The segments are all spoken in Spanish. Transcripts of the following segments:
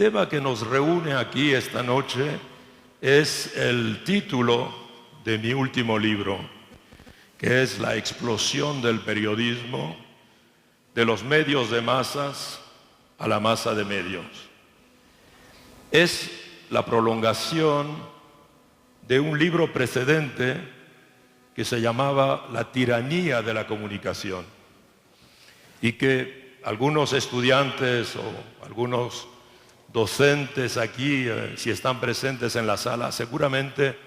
tema que nos reúne aquí esta noche es el título de mi último libro, que es La explosión del periodismo, de los medios de masas a la masa de medios. Es la prolongación de un libro precedente que se llamaba La tiranía de la comunicación y que algunos estudiantes o algunos docentes aquí, si están presentes en la sala, seguramente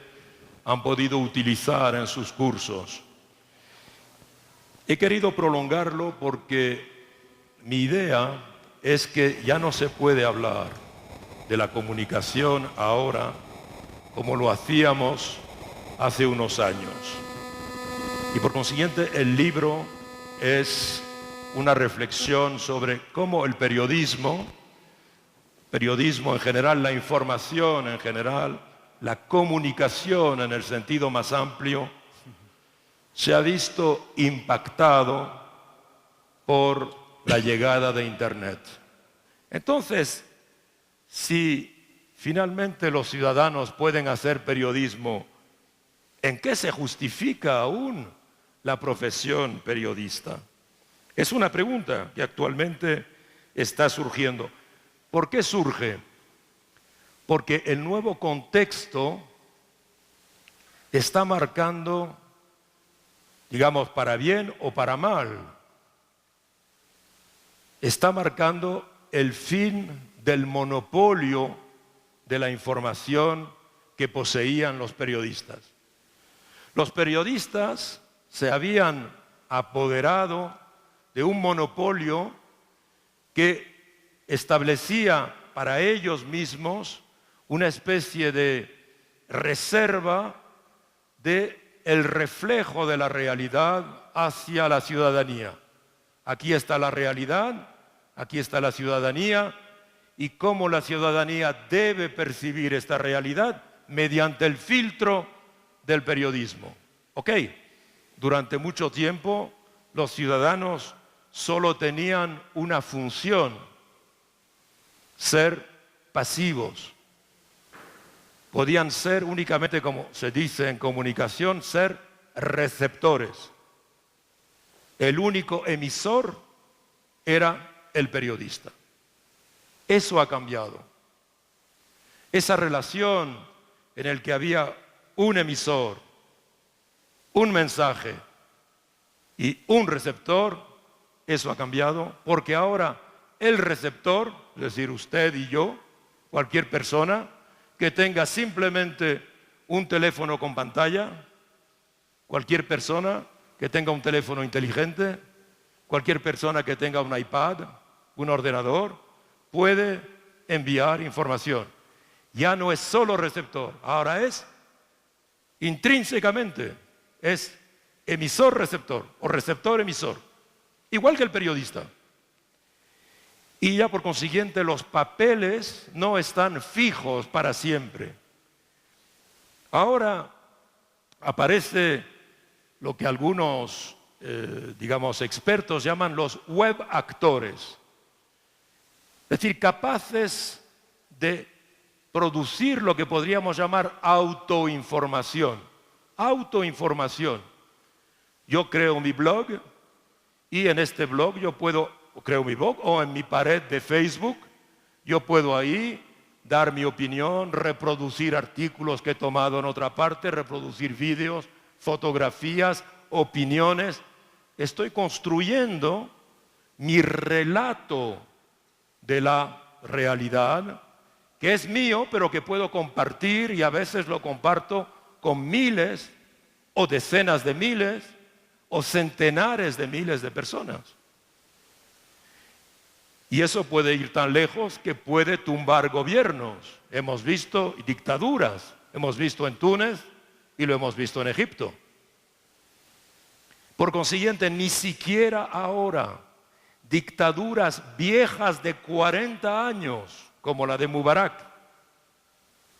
han podido utilizar en sus cursos. He querido prolongarlo porque mi idea es que ya no se puede hablar de la comunicación ahora como lo hacíamos hace unos años. Y por consiguiente el libro es una reflexión sobre cómo el periodismo en general, la información en general, la comunicación en el sentido más amplio, se ha visto impactado por la llegada de Internet. Entonces, si finalmente los ciudadanos pueden hacer periodismo, ¿en qué se justifica aún la profesión periodista? Es una pregunta que actualmente está surgiendo. ¿Por qué surge? Porque el nuevo contexto está marcando, digamos, para bien o para mal, está marcando el fin del monopolio de la información que poseían los periodistas. Los periodistas se habían apoderado de un monopolio que establecía para ellos mismos una especie de reserva del reflejo de la realidad hacia la ciudadanía. Aquí está la realidad, aquí está la ciudadanía, y cómo la ciudadanía debe percibir esta realidad mediante el filtro del periodismo. ¿Ok? Durante mucho tiempo los ciudadanos solo tenían una función: ser pasivos. Podían ser únicamente, como se dice en comunicación, ser receptores. El único emisor era el periodista. Eso ha cambiado. Esa relación en la que había un emisor, un mensaje y un receptor, eso ha cambiado, porque ahora el receptor, es decir, usted y yo, cualquier persona que tenga simplemente un teléfono con pantalla, cualquier persona que tenga un teléfono inteligente, cualquier persona que tenga un iPad, un ordenador, puede enviar información. Ya no es solo receptor, ahora es intrínsecamente, es emisor-receptor o receptor-emisor, igual que el periodista. Y ya por consiguiente los papeles no están fijos para siempre. Ahora aparece lo que algunos, digamos, expertos llaman los web actores. Es decir, capaces de producir lo que podríamos llamar autoinformación. Autoinformación. Yo creo mi blog y en este blog yo puedo creo mi blog o en mi pared de Facebook, yo puedo ahí dar mi opinión, reproducir artículos que he tomado en otra parte, reproducir vídeos, fotografías, opiniones. Estoy construyendo mi relato de la realidad, que es mío, pero que puedo compartir, y a veces lo comparto con miles o decenas de miles o centenares de miles de personas. Y eso puede ir tan lejos que puede tumbar gobiernos. Hemos visto dictaduras, hemos visto en Túnez y lo hemos visto en Egipto. Por consiguiente, ni siquiera ahora dictaduras viejas de 40 años, como la de Mubarak,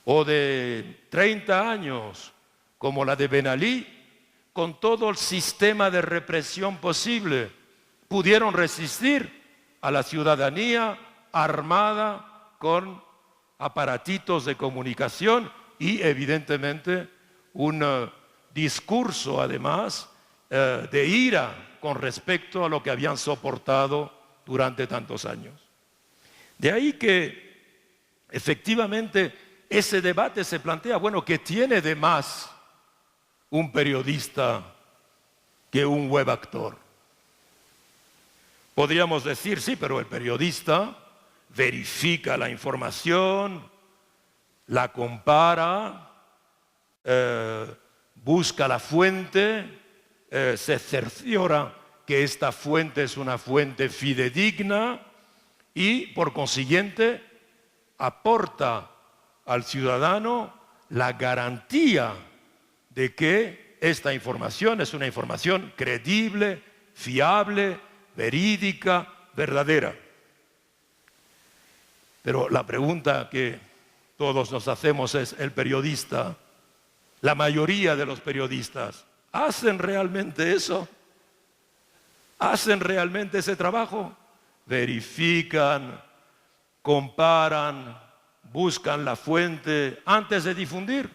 o de 30 años, como la de Ben Ali, con todo el sistema de represión posible, pudieron resistir a la ciudadanía armada con aparatitos de comunicación y evidentemente un discurso además de ira con respecto a lo que habían soportado durante tantos años. De ahí que efectivamente ese debate se plantea, bueno, ¿qué tiene de más un periodista que un web actor? Podríamos decir, sí, pero el periodista verifica la información, la compara, busca la fuente, se cerciora que esta fuente es una fuente fidedigna y por consiguiente aporta al ciudadano la garantía de que esta información es una información creíble, fiable, verídica, verdadera. Pero la pregunta que todos nos hacemos es, ¿el periodista, la mayoría de los periodistas, hacen realmente eso? ¿Hacen realmente ese trabajo? Verifican, comparan, buscan la fuente antes de difundir.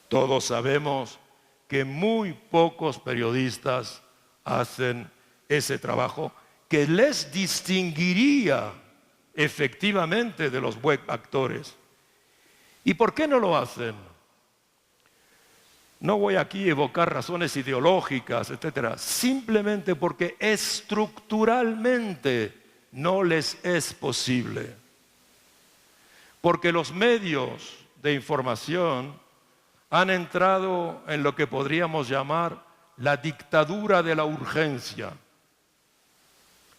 Todos sabemos que muy pocos periodistas hacen ese trabajo que les distinguiría efectivamente de los web actores. ¿Y por qué no lo hacen? No voy aquí a evocar razones ideológicas, etcétera, simplemente porque estructuralmente no les es posible. Porque los medios de información han entrado en lo que podríamos llamar la dictadura de la urgencia.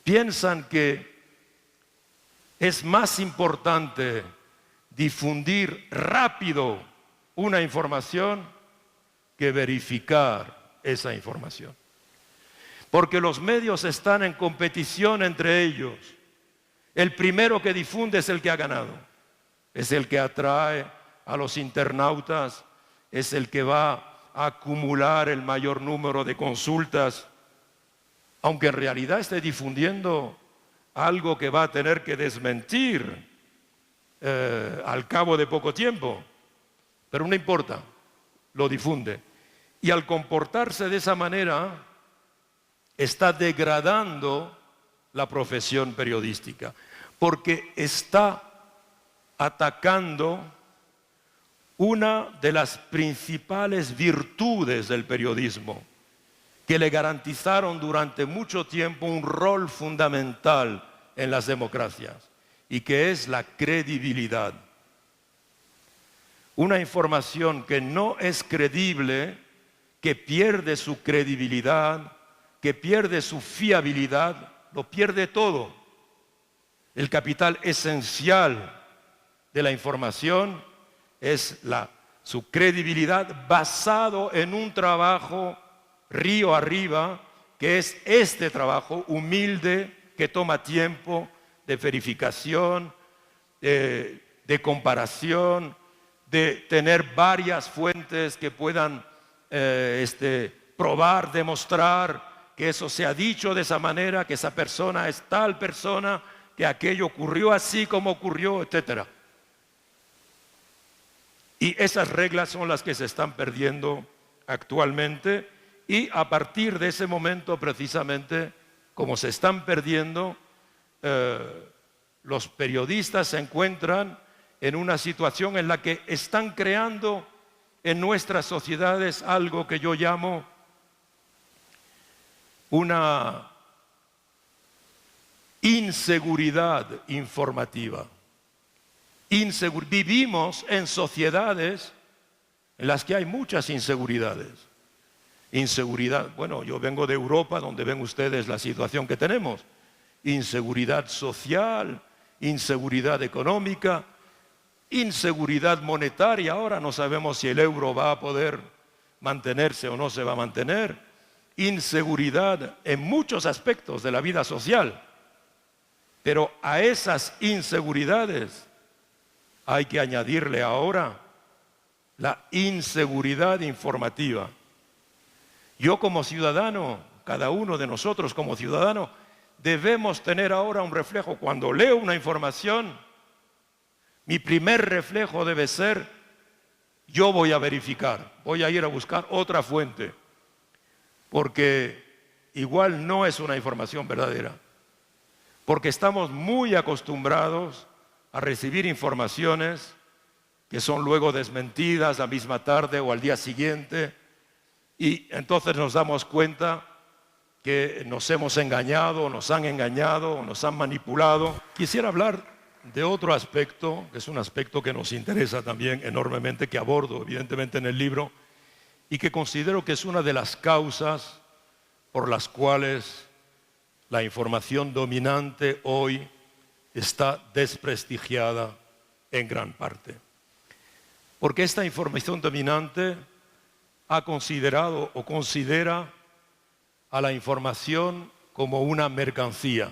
Piensan que es más importante difundir rápido una información que verificar esa información. Porque los medios están en competición entre ellos. El primero que difunde es el que ha ganado. Es el que atrae a los internautas, es el que va a acumular el mayor número de consultas, aunque en realidad esté difundiendo algo que va a tener que desmentir al cabo de poco tiempo. Pero no importa, lo difunde. Y al comportarse de esa manera, está degradando la profesión periodística, porque está atacando una de las principales virtudes del periodismo, que le garantizaron durante mucho tiempo un rol fundamental en las democracias, y que es la credibilidad. Una información que no es creíble, que pierde su credibilidad, que pierde su fiabilidad, lo pierde todo. El capital esencial de la información es su credibilidad basado en un trabajo río arriba, que es este trabajo humilde que toma tiempo de verificación, de comparación, de tener varias fuentes que puedan probar, demostrar que eso se ha dicho de esa manera, que esa persona es tal persona, que aquello ocurrió así como ocurrió, etc. Y esas reglas son las que se están perdiendo actualmente, y a partir de ese momento precisamente, como se están perdiendo, los periodistas se encuentran en una situación en la que están creando en nuestras sociedades algo que yo llamo una inseguridad informativa. Vivimos en sociedades en las que hay muchas inseguridades. Inseguridad, bueno, yo vengo de Europa, donde ven ustedes la situación que tenemos. Inseguridad social, inseguridad económica, inseguridad monetaria. Ahora no sabemos si el euro va a poder mantenerse o no se va a mantener. Inseguridad en muchos aspectos de la vida social. Pero a esas inseguridades hay que añadirle ahora la inseguridad informativa. Yo como ciudadano, cada uno de nosotros como ciudadano, debemos tener ahora un reflejo. Cuando leo una información, Mi primer reflejo debe ser, yo voy a verificar, voy a ir a buscar otra fuente, porque igual no es una información verdadera, porque estamos muy acostumbrados a recibir informaciones que son luego desmentidas la misma tarde o al día siguiente, y entonces nos damos cuenta que nos hemos engañado, nos han engañado, nos han manipulado. Quisiera hablar de otro aspecto, que es un aspecto que nos interesa también enormemente, que abordo evidentemente en el libro, y que considero que es una de las causas por las cuales la información dominante hoy está desprestigiada en gran parte. Porque esta información dominante ha considerado o considera a la información como una mercancía.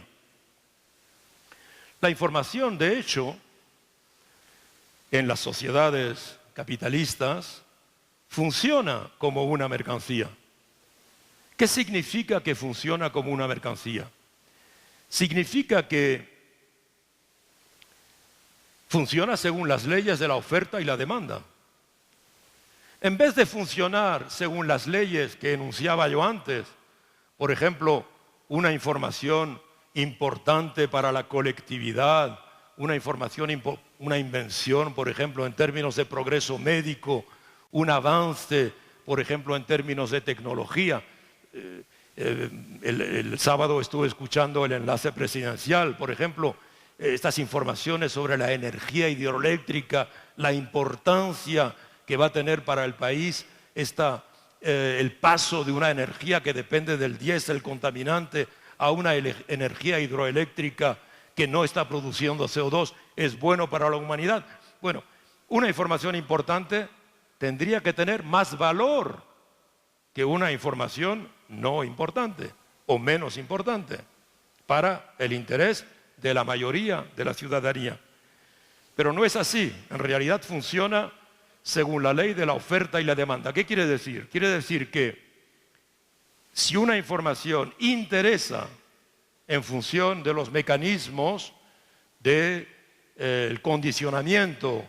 La información, de hecho, en las sociedades capitalistas, funciona como una mercancía. ¿Qué significa que funciona como una mercancía? Significa que funciona según las leyes de la oferta y la demanda. En vez de funcionar según las leyes que enunciaba yo antes, por ejemplo, una información importante para la colectividad, una invención, por ejemplo, en términos de progreso médico, un avance, por ejemplo, en términos de tecnología. El sábado estuve escuchando el enlace presidencial, por ejemplo, estas informaciones sobre la energía hidroeléctrica, la importancia que va a tener para el país el paso de una energía que depende del diésel contaminante a una energía hidroeléctrica que no está produciendo CO2, es bueno para la humanidad. Bueno, una información importante tendría que tener más valor que una información no importante o menos importante para el interés de la mayoría de la ciudadanía. Pero no es así, en realidad funciona según la ley de la oferta y la demanda. ¿Qué quiere decir? Quiere decir que si una información interesa en función de los mecanismos del condicionamiento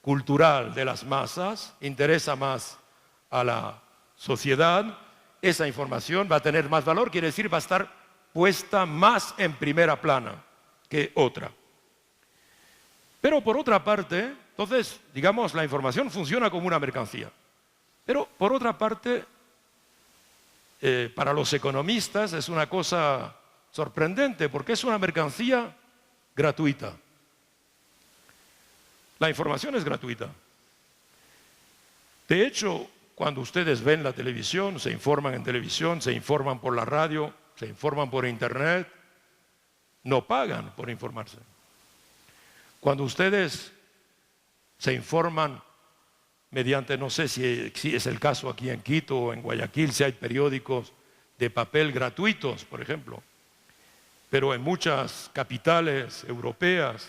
cultural de las masas, interesa más a la sociedad, esa información va a tener más valor, quiere decir va a estar puesta más en primera plana que otra. Pero por otra parte, entonces, digamos, la información funciona como una mercancía. Pero por otra parte, para los economistas es una cosa sorprendente porque es una mercancía gratuita. La información es gratuita. De hecho, cuando ustedes ven la televisión, se informan en televisión, se informan por la radio, se informan por internet, no pagan por informarse. Cuando ustedes se informan mediante, no sé si es el caso aquí en Quito o en Guayaquil, si hay periódicos de papel gratuitos, por ejemplo, pero en muchas capitales europeas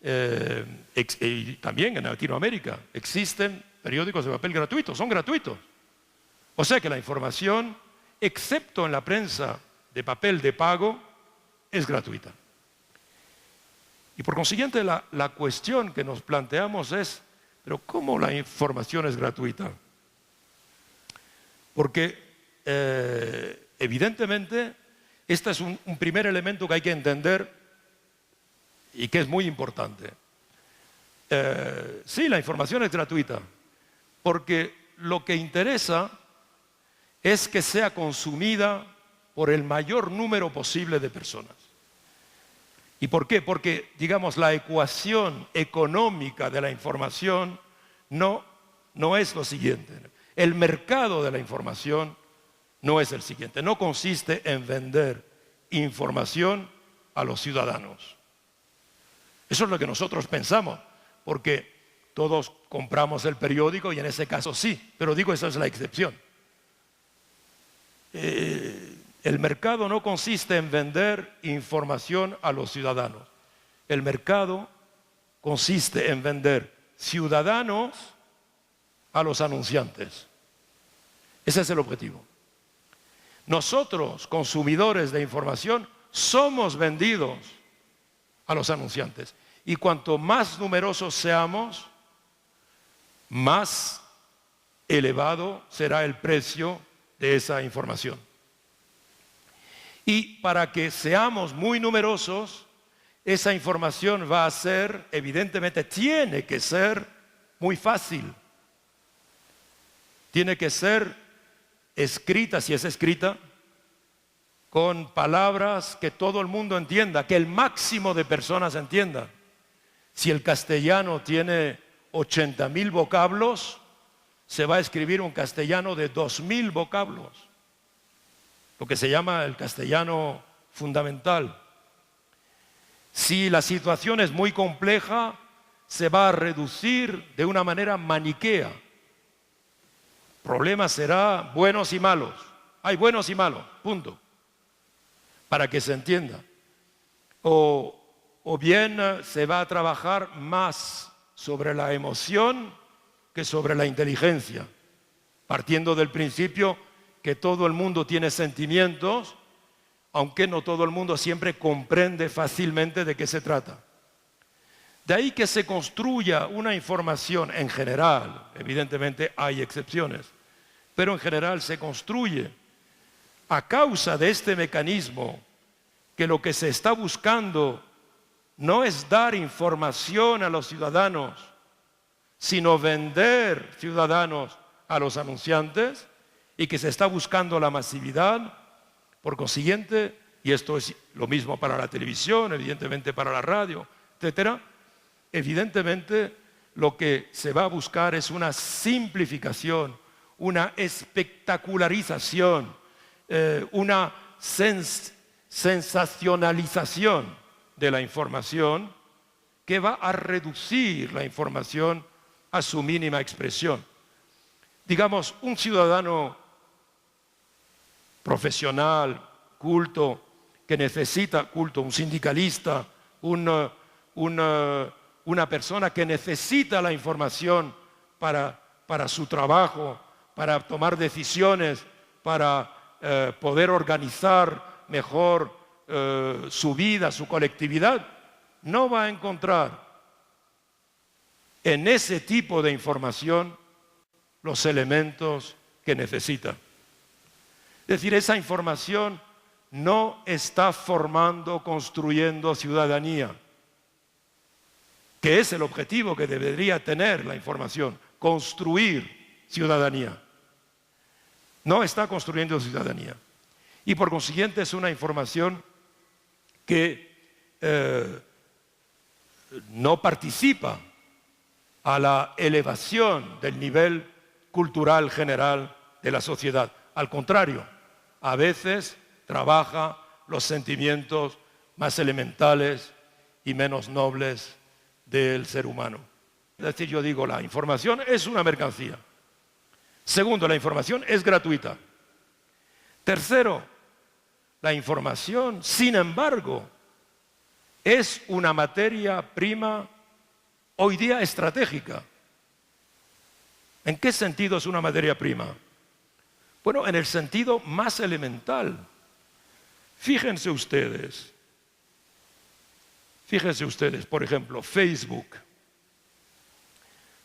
y también en Latinoamérica existen periódicos de papel gratuitos, son gratuitos. O sea que la información, excepto en la prensa de papel de pago, es gratuita. Y por consiguiente la cuestión que nos planteamos es, ¿pero cómo la información es gratuita? Porque evidentemente este es un primer elemento que hay que entender y que es muy importante. Sí, la información es gratuita, porque lo que interesa es que sea consumida por el mayor número posible de personas. ¿Y por qué? Porque, digamos, la ecuación económica de la información no es lo siguiente. El mercado de la información no es el siguiente. No consiste en vender información a los ciudadanos. Eso es lo que nosotros pensamos, porque todos compramos el periódico y en ese caso sí, pero digo, esa es la excepción. El mercado no consiste en vender información a los ciudadanos. El mercado consiste en vender ciudadanos a los anunciantes. Ese es el objetivo. Nosotros, consumidores de información, somos vendidos a los anunciantes. Y cuanto más numerosos seamos, más elevado será el precio de esa información. Y para que seamos muy numerosos, esa información va a ser, evidentemente, tiene que ser muy fácil. Tiene que ser escrita, si es escrita, con palabras que todo el mundo entienda, que el máximo de personas entienda. Si el castellano tiene 80.000 vocablos, se va a escribir un castellano de 2.000 vocablos, lo que se llama el castellano fundamental. Si la situación es muy compleja, se va a reducir de una manera maniquea. El problema será buenos y malos. Hay buenos y malos, punto. Para que se entienda. O bien se va a trabajar más sobre la emoción que sobre la inteligencia, partiendo del principio que todo el mundo tiene sentimientos, aunque no todo el mundo siempre comprende fácilmente de qué se trata. De ahí que se construya una información en general, evidentemente hay excepciones, pero en general se construye a causa de este mecanismo que lo que se está buscando no es dar información a los ciudadanos, sino vender ciudadanos a los anunciantes, y que se está buscando la masividad. Por consiguiente, y esto es lo mismo para la televisión, evidentemente para la radio, etcétera, evidentemente lo que se va a buscar es una simplificación, una espectacularización, una sensacionalización de la información que va a reducir la información a su mínima expresión. Digamos, un ciudadano profesional, culto, que necesita culto, un sindicalista, una persona que necesita la información para su trabajo, para tomar decisiones, para poder organizar mejor su vida, su colectividad, no va a encontrar en ese tipo de información los elementos que necesita. Es decir, esa información no está formando, construyendo ciudadanía, que es el objetivo que debería tener la información, construir ciudadanía. No está construyendo ciudadanía. Y por consiguiente es una información que no participa a la elevación del nivel cultural general de la sociedad. Al contrario, a veces trabaja los sentimientos más elementales y menos nobles del ser humano. Es decir, yo digo, la información es una mercancía. Segundo, la información es gratuita. Tercero, la información, sin embargo, es una materia prima hoy día estratégica. ¿En qué sentido es una materia prima? Bueno, en el sentido más elemental. Fíjense ustedes, por ejemplo, Facebook.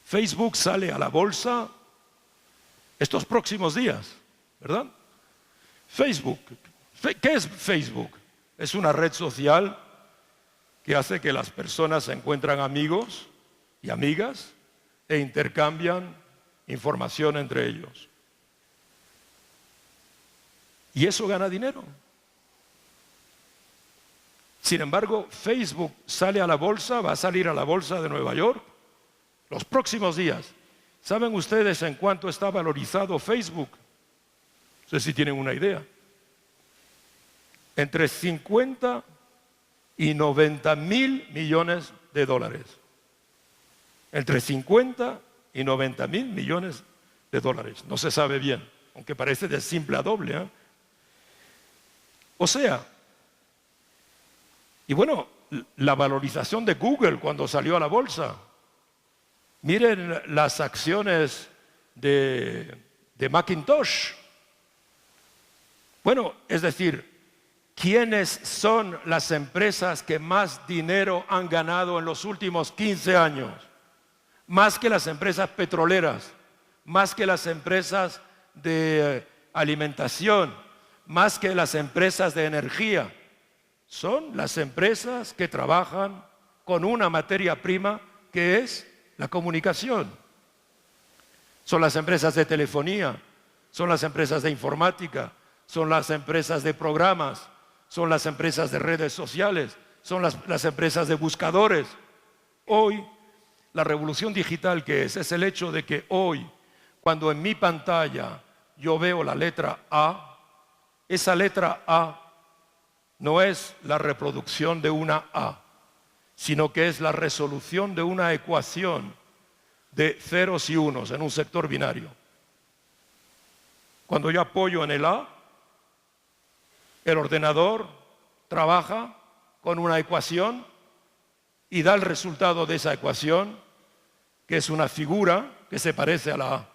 Facebook sale a la bolsa estos próximos días, ¿verdad? Facebook. ¿Qué es Facebook? Es una red social que hace que las personas se encuentran amigos y amigas e intercambian información entre ellos. Y eso gana dinero. Sin embargo, Facebook sale a la bolsa, va a salir a la bolsa de Nueva York los próximos días. ¿Saben ustedes en cuánto está valorizado Facebook? No sé si tienen una idea. Entre 50 y 90 mil millones de dólares. Entre 50 y 90 mil millones de dólares. No se sabe bien, aunque parece de simple a doble, ¿eh? O sea, y bueno, la valorización de Google cuando salió a la bolsa. Miren las acciones de Macintosh. Bueno, es decir, ¿Quiénes son las empresas que más dinero han ganado en los últimos 15 años? Más que las empresas petroleras, más que las empresas de alimentación, más que las empresas de energía. Son las empresas que trabajan con una materia prima que es la comunicación. Son las empresas de telefonía, son las empresas de informática, son las empresas de programas, son las empresas de redes sociales, son las empresas de buscadores. Hoy, la revolución digital que es el hecho de que hoy, cuando en mi pantalla yo veo la letra A, esa letra A no es la reproducción de una A, sino que es la resolución de una ecuación de ceros y unos en un sector binario. Cuando yo apoyo en el A, el ordenador trabaja con una ecuación y da el resultado de esa ecuación, que es una figura que se parece a la A.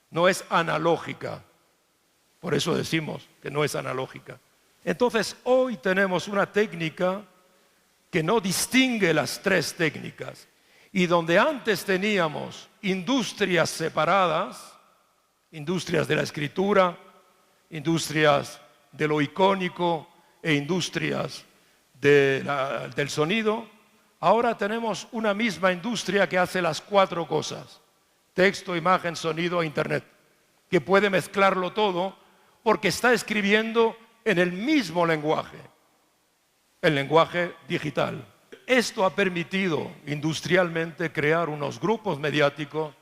No es analógica. Por eso decimos que no es analógica. Entonces, hoy tenemos una técnica que no distingue las tres técnicas. Y donde antes teníamos industrias separadas, industrias de la escritura, industrias de lo icónico e industrias del sonido, ahora tenemos una misma industria que hace las cuatro cosas: texto, imagen, sonido e internet, que puede mezclarlo todo porque está escribiendo en el mismo lenguaje, el lenguaje digital. Esto ha permitido industrialmente crear unos grupos mediáticos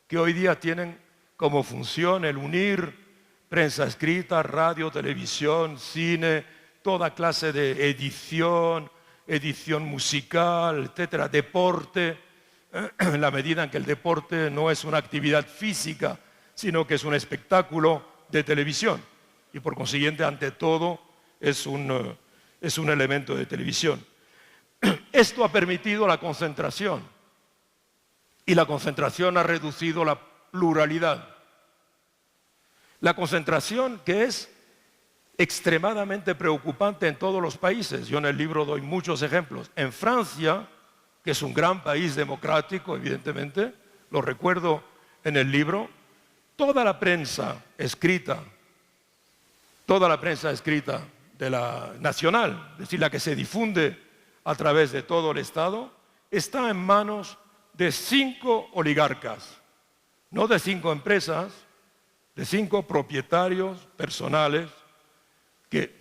que hoy día tienen como función el unir prensa escrita, radio, televisión, cine, toda clase de edición musical, etcétera, deporte, en la medida en que el deporte no es una actividad física, sino que es un espectáculo de televisión y por consiguiente, ante todo, es un elemento de televisión. Esto ha permitido la concentración y la concentración ha reducido la pluralidad. La concentración que es extremadamente preocupante en todos los países. Yo en el libro doy muchos ejemplos. En Francia, que es un gran país democrático, evidentemente, lo recuerdo en el libro, toda la prensa escrita de la nacional, es decir, la que se difunde a través de todo el Estado, está en manos de 5 oligarcas, no de 5 empresas, de 5 propietarios personales, que,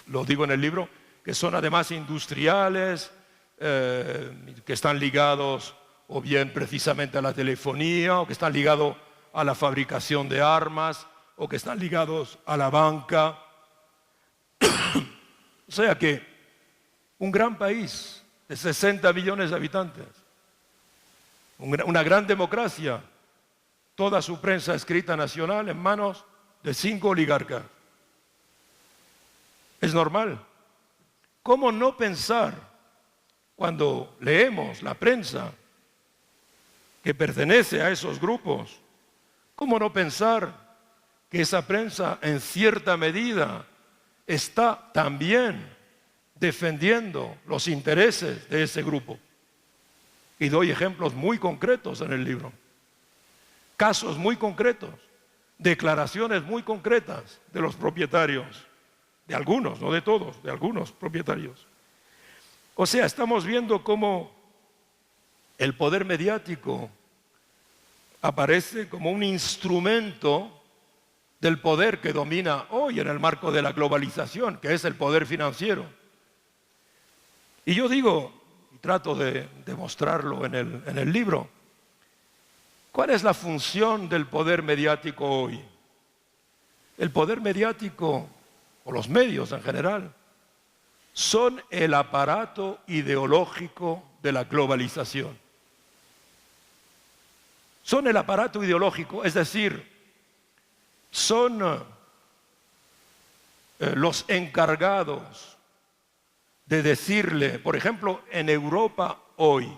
lo digo en el libro, que son además industriales, que están ligados o bien precisamente a la telefonía, o que están ligados a la fabricación de armas, o que están ligados a la banca. O sea que un gran país de 60 millones de habitantes, una gran democracia, toda su prensa escrita nacional en manos de 5 oligarcas. Es normal. ¿Cómo no pensar, cuando leemos la prensa que pertenece a esos grupos, cómo no pensar que esa prensa en cierta medida está también defendiendo los intereses de ese grupo? Y doy ejemplos muy concretos en el libro, casos muy concretos, declaraciones muy concretas de los propietarios, de algunos, no de todos, de algunos propietarios. O sea, estamos viendo cómo el poder mediático aparece como un instrumento del poder que domina hoy en el marco de la globalización, que es el poder financiero. Y yo digo, y trato de demostrarlo en el libro, ¿cuál es la función del poder mediático hoy? El poder mediático, o los medios en general, son el aparato ideológico de la globalización. Son el aparato ideológico, es decir, son los encargados de decirle, por ejemplo, en Europa hoy,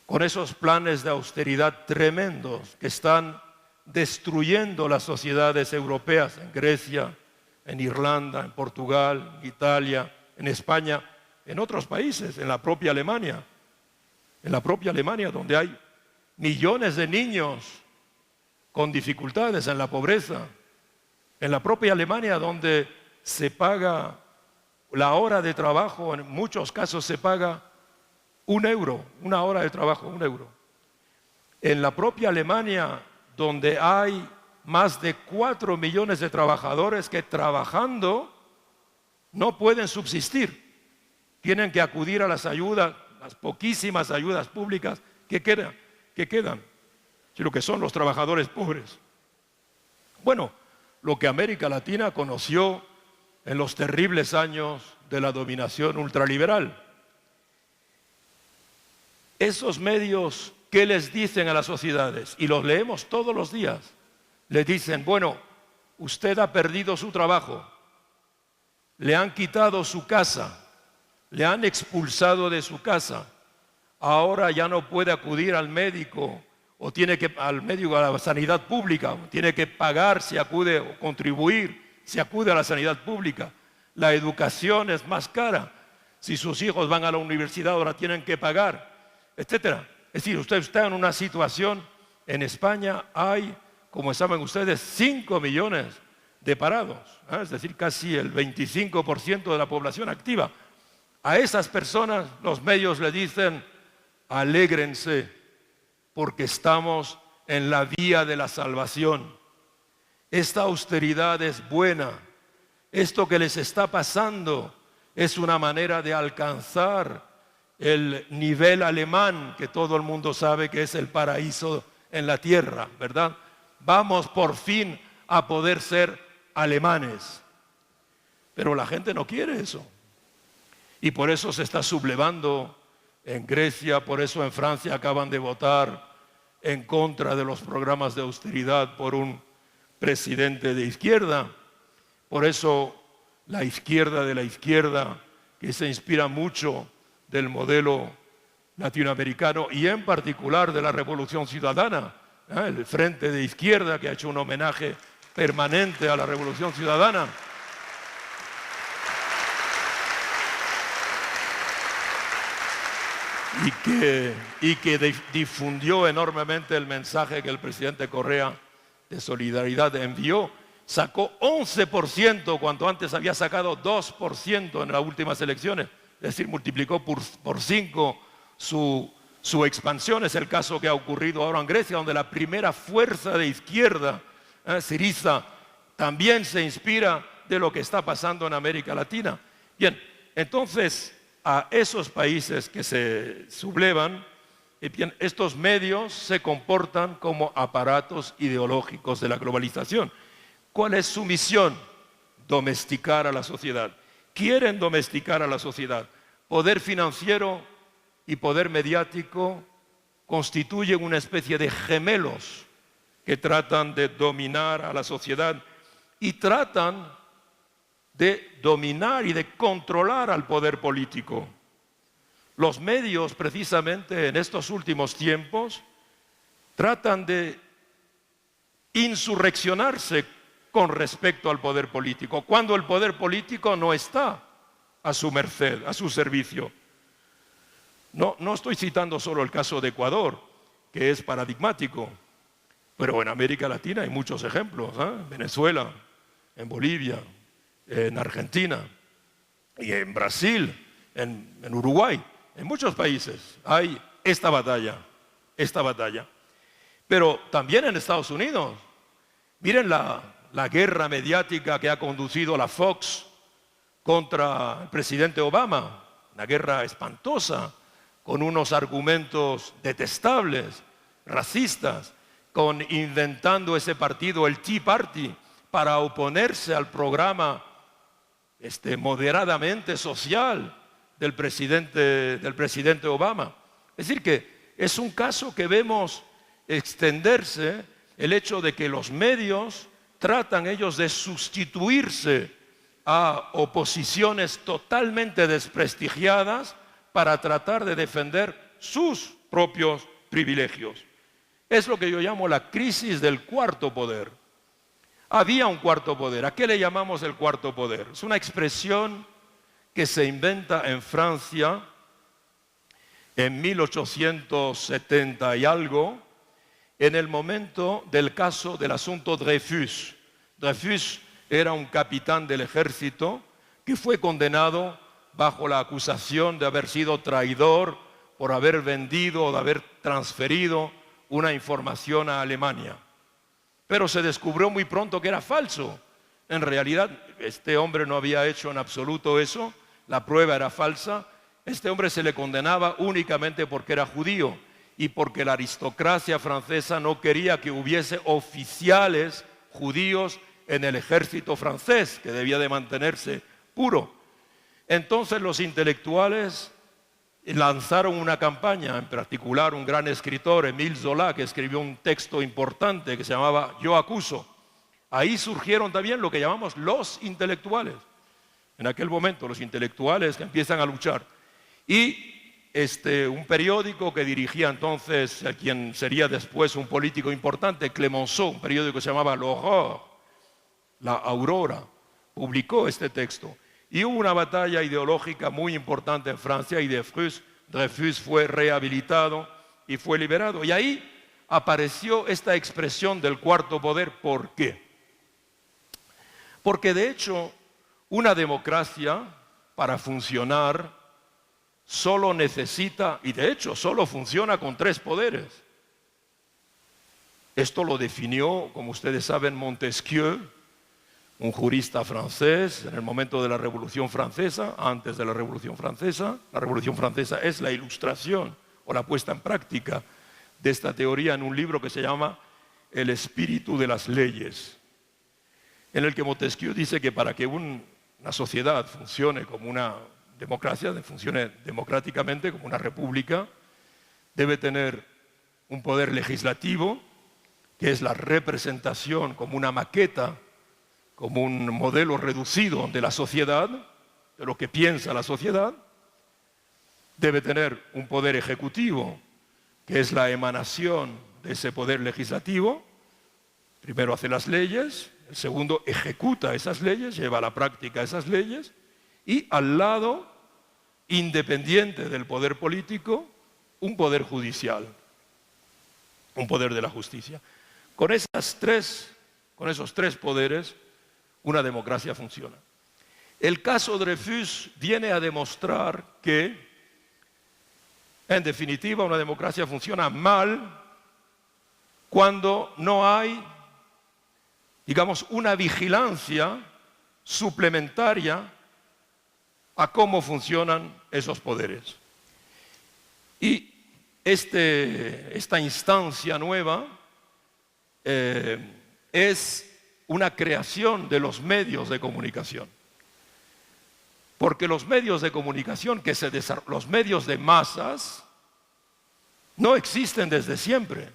con esos planes de austeridad tremendos que están destruyendo las sociedades europeas, en Grecia, en Irlanda, en Portugal, en Italia, en España, en otros países, en la propia Alemania. En la propia Alemania, donde hay millones de niños con dificultades en la pobreza. En la propia Alemania, donde se paga la hora de trabajo, en muchos casos se paga 1 euro, una hora de trabajo, 1 euro. En la propia Alemania, donde hay más de 4 millones de trabajadores que trabajando no pueden subsistir. Tienen que acudir a las ayudas, las poquísimas ayudas públicas que quedan, sino que son los trabajadores pobres. Bueno, lo que América Latina conoció en los terribles años de la dominación ultraliberal. Esos medios, ¿qué les dicen a las sociedades? Y los leemos todos los días. Les dicen, bueno, usted ha perdido su trabajo, le han quitado su casa, le han expulsado de su casa, ahora ya no puede acudir al médico o tiene que al médico, a la sanidad pública, tiene que pagar si acude o contribuir si acude a la sanidad pública. La educación es más cara. Si sus hijos van a la universidad ahora tienen que pagar, etcétera. Es decir, usted está en una situación, en España hay, como saben ustedes, 5 millones de parados, es decir, casi el 25% de la población activa. A esas personas los medios le dicen, alégrense, porque estamos en la vía de la salvación. Esta austeridad es buena. Esto que les está pasando es una manera de alcanzar el nivel alemán, que todo el mundo sabe que es el paraíso en la tierra, ¿verdad? Vamos por fin a poder ser alemanes. Pero la gente no quiere eso. Y por eso se está sublevando en Grecia, por eso en Francia acaban de votar en contra de los programas de austeridad por un presidente de izquierda. Por eso la izquierda de la izquierda, que se inspira mucho del modelo latinoamericano y en particular de la Revolución Ciudadana, el Frente de Izquierda, que ha hecho un homenaje permanente a la Revolución Ciudadana. Y que difundió enormemente el mensaje que el presidente Correa de solidaridad envió. Sacó 11%, cuando antes había sacado 2% en las últimas elecciones. Es decir, multiplicó por 5 su expansión. Es el caso que ha ocurrido ahora en Grecia, donde la primera fuerza de izquierda, Syriza, también se inspira de lo que está pasando en América Latina. Bien, entonces, a esos países que se sublevan, bien, estos medios se comportan como aparatos ideológicos de la globalización. ¿Cuál es su misión? Domesticar a la sociedad. Quieren domesticar a la sociedad. Poder financiero y poder mediático constituyen una especie de gemelos que tratan de dominar a la sociedad y tratan de dominar y de controlar al poder político. Los medios, precisamente en estos últimos tiempos, tratan de insurreccionarse con respecto al poder político, cuando el poder político no está a su merced, a su servicio. No estoy citando solo el caso de Ecuador, que es paradigmático, pero en América Latina hay muchos ejemplos, en Venezuela, en Bolivia, en Argentina y en Brasil, en Uruguay, en muchos países hay esta batalla. Pero también en Estados Unidos, miren la guerra mediática que ha conducido la Fox contra el presidente Obama, una guerra espantosa, con unos argumentos detestables, racistas, inventando ese partido, el Tea Party, para oponerse al programa moderadamente social del presidente Obama. Es decir, que es un caso que vemos extenderse el hecho de que los medios tratan ellos de sustituirse a oposiciones totalmente desprestigiadas para tratar de defender sus propios privilegios. Es lo que yo llamo la crisis del cuarto poder. Había un cuarto poder. ¿A qué le llamamos el cuarto poder? Es una expresión que se inventa en Francia en 1870 y algo, en el momento del caso del asunto Dreyfus. Dreyfus era un capitán del ejército que fue condenado bajo la acusación de haber sido traidor por haber vendido o de haber transferido una información a Alemania. Pero se descubrió muy pronto que era falso. En realidad, este hombre no había hecho en absoluto eso, la prueba era falsa. Este hombre se le condenaba únicamente porque era judío y porque la aristocracia francesa no quería que hubiese oficiales judíos en el ejército francés, que debía de mantenerse puro. Entonces los intelectuales lanzaron una campaña, en particular un gran escritor, Émile Zola, que escribió un texto importante que se llamaba Yo acuso. Ahí surgieron también lo que llamamos los intelectuales. En aquel momento, los intelectuales que empiezan a luchar. Y un periódico que dirigía entonces a quien sería después un político importante, Clemenceau, un periódico que se llamaba L'Aurore, la Aurora, publicó este texto. Y hubo una batalla ideológica muy importante en Francia y Dreyfus fue rehabilitado y fue liberado. Y ahí apareció esta expresión del cuarto poder. ¿Por qué? Porque de hecho una democracia para funcionar solo necesita, y de hecho solo funciona con tres poderes. Esto lo definió, como ustedes saben, Montesquieu, un jurista francés en el momento de la Revolución Francesa, antes de la Revolución Francesa. La Revolución Francesa es la ilustración o la puesta en práctica de esta teoría en un libro que se llama El espíritu de las leyes, en el que Montesquieu dice que para que una sociedad funcione como una democracia, funcione democráticamente como una república, debe tener un poder legislativo, que es la representación como una maqueta, como un modelo reducido de la sociedad, de lo que piensa la sociedad. Debe tener un poder ejecutivo, que es la emanación de ese poder legislativo. Primero hace las leyes, el segundo ejecuta esas leyes, lleva a la práctica esas leyes, y al lado, independiente del poder político, un poder judicial, un poder de la justicia. Con esos tres poderes, una democracia funciona. El caso Dreyfus viene a demostrar que, en definitiva, una democracia funciona mal cuando no hay, digamos, una vigilancia suplementaria a cómo funcionan esos poderes. Y esta instancia nueva es una creación de los medios de comunicación. Porque los medios de comunicación, los medios de masas, no existen desde siempre.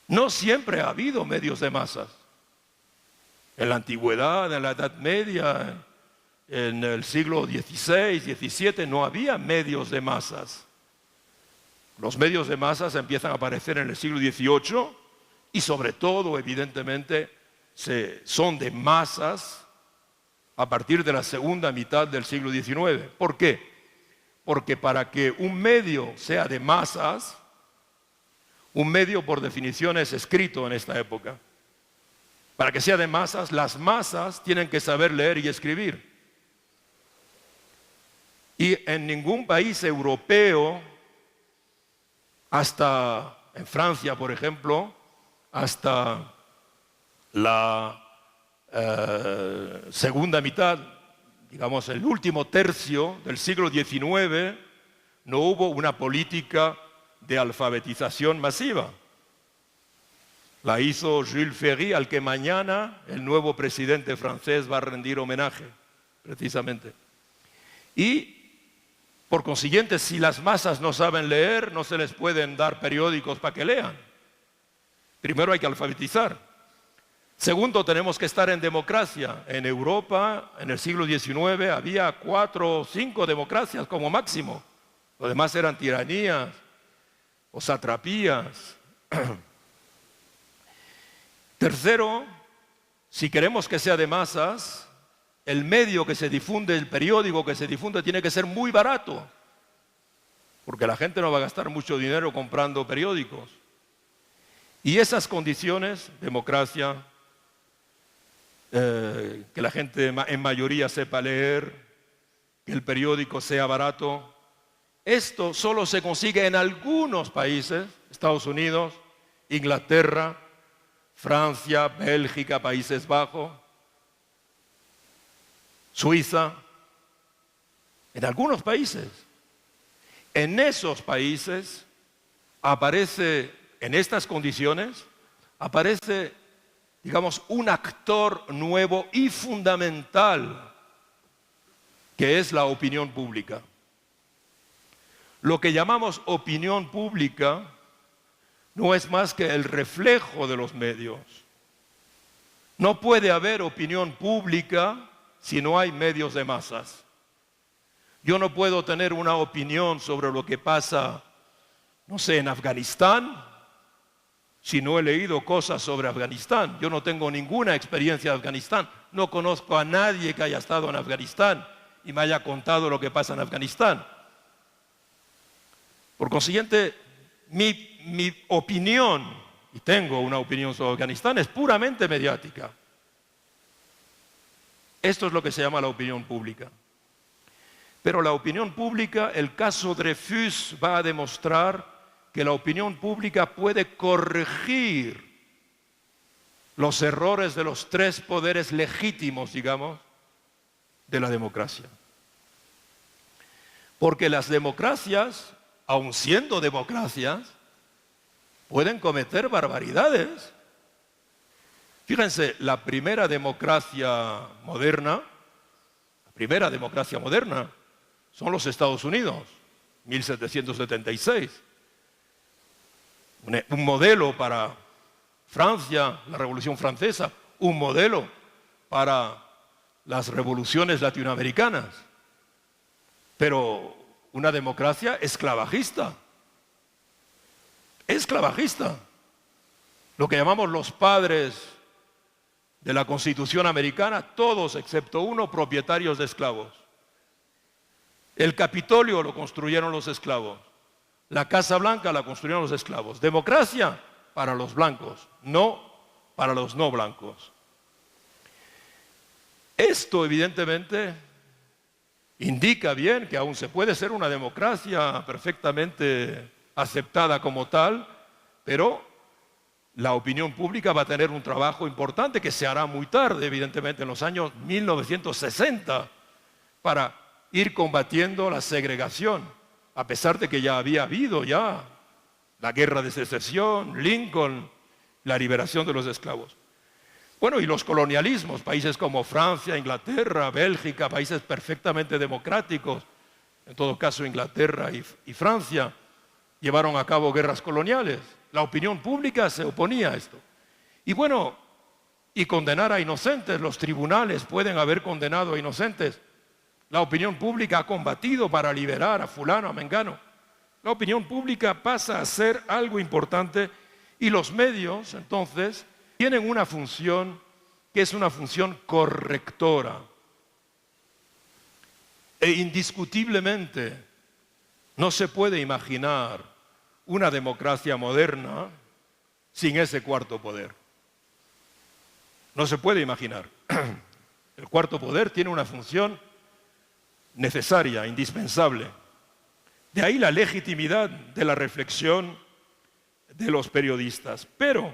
No siempre ha habido medios de masas. En la antigüedad, en la Edad Media, en el siglo XVI, XVII, no había medios de masas. Los medios de masas empiezan a aparecer en el siglo XVIII y sobre todo, evidentemente, son de masas a partir de la segunda mitad del siglo XIX. ¿Por qué? Porque para que un medio sea de masas, un medio por definición es escrito en esta época. Para que sea de masas, las masas tienen que saber leer y escribir. Y en ningún país europeo, hasta en Francia, por ejemplo, hasta la segunda mitad, digamos el último tercio del siglo XIX, no hubo una política de alfabetización masiva. La hizo Jules Ferry, al que mañana el nuevo presidente francés va a rendir homenaje, precisamente. Y, por consiguiente, si las masas no saben leer, no se les pueden dar periódicos para que lean. Primero hay que alfabetizar. Segundo, tenemos que estar en democracia. En Europa, en el siglo XIX, había 4 o 5 democracias como máximo. Lo demás eran tiranías o satrapías. Tercero, Si queremos que sea de masas, el medio que se difunde, el periódico que se difunde, tiene que ser muy barato, porque la gente no va a gastar mucho dinero comprando periódicos. Y esas condiciones, democracia, que la gente en mayoría sepa leer, que el periódico sea barato, esto solo se consigue en algunos países, Estados Unidos, Inglaterra, Francia, Bélgica, Países Bajos, Suiza, en algunos países. En esos países aparece, en estas condiciones, aparece, digamos, un actor nuevo y fundamental, que es la opinión pública. Lo que llamamos opinión pública no es más que el reflejo de los medios. No puede haber opinión pública si no hay medios de masas. Yo no puedo tener una opinión sobre lo que pasa, no sé, en Afganistán, si no he leído cosas sobre Afganistán. Yo no tengo ninguna experiencia de Afganistán. No conozco a nadie que haya estado en Afganistán y me haya contado lo que pasa en Afganistán. Por consiguiente, mi opinión, y tengo una opinión sobre Afganistán, es puramente mediática. Esto es lo que se llama la opinión pública. Pero la opinión pública, el caso Dreyfus va a demostrar que la opinión pública puede corregir los errores de los tres poderes legítimos, digamos, de la democracia. Porque las democracias, aun siendo democracias, pueden cometer barbaridades. Fíjense, la primera democracia moderna son los Estados Unidos, 1776. Un modelo para Francia, la Revolución Francesa, un modelo para las revoluciones latinoamericanas. Pero una democracia esclavagista. Esclavagista. Lo que llamamos los padres de la Constitución americana, todos excepto uno, propietarios de esclavos. El Capitolio lo construyeron los esclavos. La Casa Blanca la construyeron los esclavos. Democracia para los blancos, no para los no blancos. Esto evidentemente indica bien que aún se puede ser una democracia perfectamente aceptada como tal, pero la opinión pública va a tener un trabajo importante que se hará muy tarde, evidentemente en los años 1960, para ir combatiendo la segregación, a pesar de que ya había habido la guerra de secesión, Lincoln, la liberación de los esclavos. Bueno, y los colonialismos, países como Francia, Inglaterra, Bélgica, países perfectamente democráticos, en todo caso Inglaterra y Francia, llevaron a cabo guerras coloniales. La opinión pública se oponía a esto. Y bueno, y condenar a inocentes, los tribunales pueden haber condenado a inocentes. La opinión pública ha combatido para liberar a fulano, a mengano. La opinión pública pasa a ser algo importante y los medios, entonces, tienen una función que es una función correctora. E indiscutiblemente no se puede imaginar una democracia moderna sin ese cuarto poder. No se puede imaginar. El cuarto poder tiene una función necesaria, indispensable. De ahí la legitimidad de la reflexión de los periodistas. Pero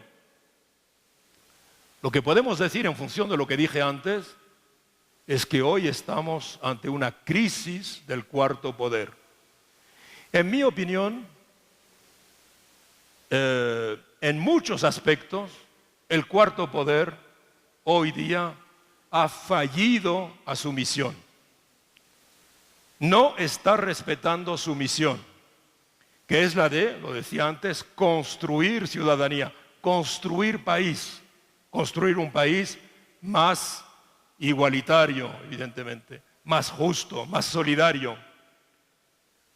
lo que podemos decir en función de lo que dije antes es que hoy estamos ante una crisis del cuarto poder. En mi opinión, en muchos aspectos, el cuarto poder hoy día ha fallado a su misión. No está respetando su misión, que es la de, lo decía antes, construir ciudadanía, construir país, construir un país más igualitario, evidentemente, más justo, más solidario.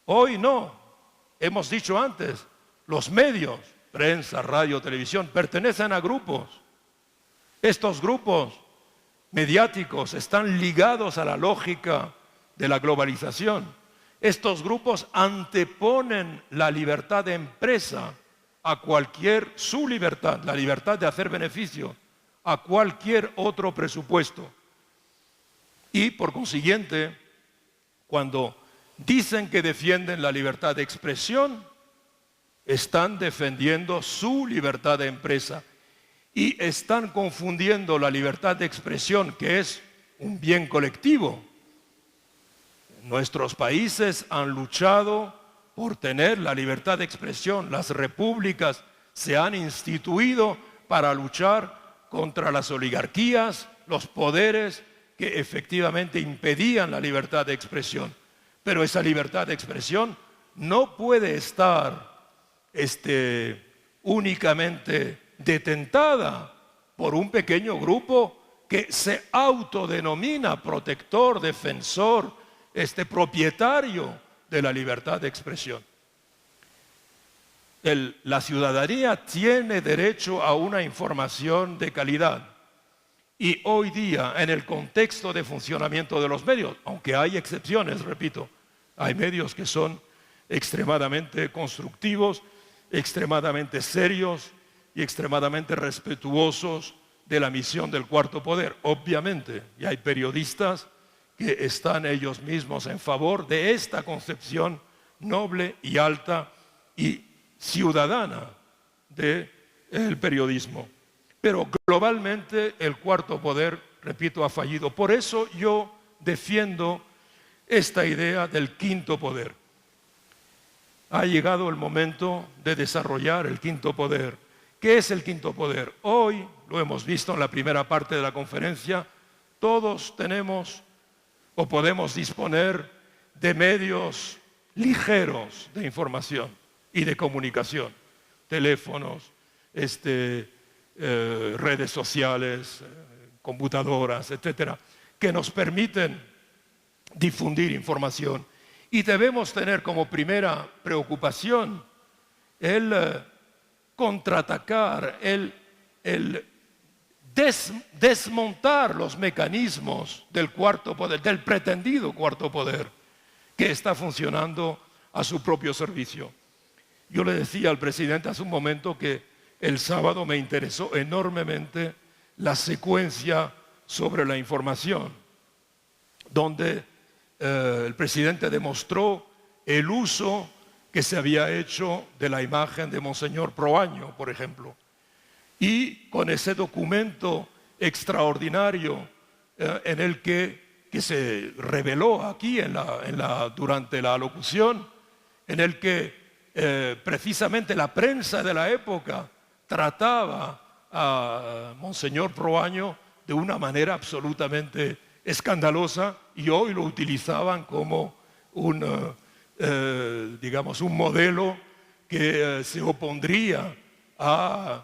Hoy no, hemos dicho antes, los medios, prensa, radio, televisión, pertenecen a grupos Estos grupos mediáticos están ligados a la lógica de la globalización. Estos grupos anteponen la libertad de empresa a su libertad, la libertad de hacer beneficio, a cualquier otro presupuesto. Y por consiguiente, cuando dicen que defienden la libertad de expresión, están defendiendo su libertad de empresa y están confundiendo la libertad de expresión, que es un bien colectivo. Nuestros países han luchado por tener la libertad de expresión. Las repúblicas se han instituido para luchar contra las oligarquías, los poderes que efectivamente impedían la libertad de expresión. Pero esa libertad de expresión no puede estar únicamente detentada por un pequeño grupo que se autodenomina protector, defensor, propietario de la libertad de expresión. La ciudadanía tiene derecho a una información de calidad. Y hoy día, en el contexto de funcionamiento de los medios, aunque hay excepciones, repito, hay medios que son extremadamente constructivos, extremadamente serios y extremadamente respetuosos de la misión del cuarto poder, obviamente. Y hay periodistas que están ellos mismos en favor de esta concepción noble y alta y ciudadana del periodismo. Pero globalmente el cuarto poder, repito, ha fallido. Por eso yo defiendo esta idea del quinto poder. Ha llegado el momento de desarrollar el quinto poder. ¿Qué es el quinto poder? Hoy, lo hemos visto en la primera parte de la conferencia, todos tenemos o podemos disponer de medios ligeros de información y de comunicación, teléfonos, redes sociales, computadoras, etcétera, que nos permiten difundir información. Y debemos tener como primera preocupación el contraatacar, el desmontar los mecanismos del cuarto poder, del pretendido cuarto poder, que está funcionando a su propio servicio. Yo le decía al presidente hace un momento que el sábado me interesó enormemente la secuencia sobre la información, donde el presidente demostró el uso que se había hecho de la imagen de Monseñor Proaño, por ejemplo. Y con ese documento extraordinario en el que se reveló aquí durante la alocución, en el que precisamente la prensa de la época trataba a Monseñor Proaño de una manera absolutamente escandalosa y hoy lo utilizaban como un modelo que se opondría al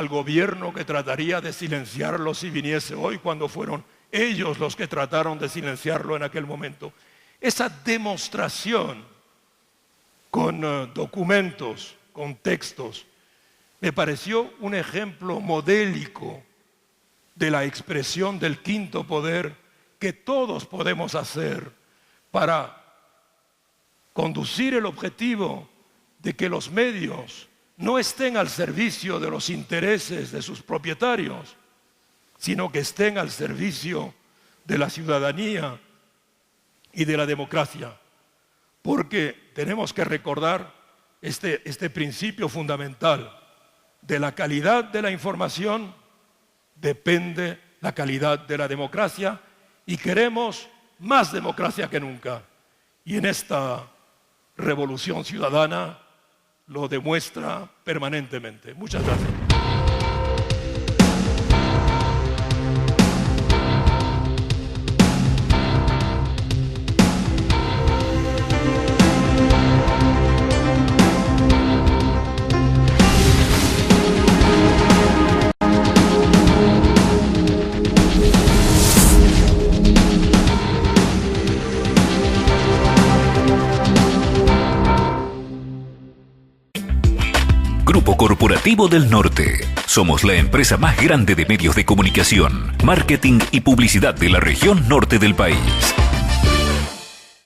gobierno que trataría de silenciarlo si viniese hoy, cuando fueron ellos los que trataron de silenciarlo en aquel momento. Esa demostración con documentos, con textos, me pareció un ejemplo modélico de la expresión del quinto poder que todos podemos hacer para conducir el objetivo de que los medios no estén al servicio de los intereses de sus propietarios, sino que estén al servicio de la ciudadanía y de la democracia. Porque tenemos que recordar este principio fundamental: de la calidad de la información depende la calidad de la democracia, y queremos más democracia que nunca. Y en esta revolución ciudadana lo demuestra permanentemente. Muchas gracias. Grupo Corporativo del Norte. Somos la empresa más grande de medios de comunicación, marketing y publicidad de la región norte del país.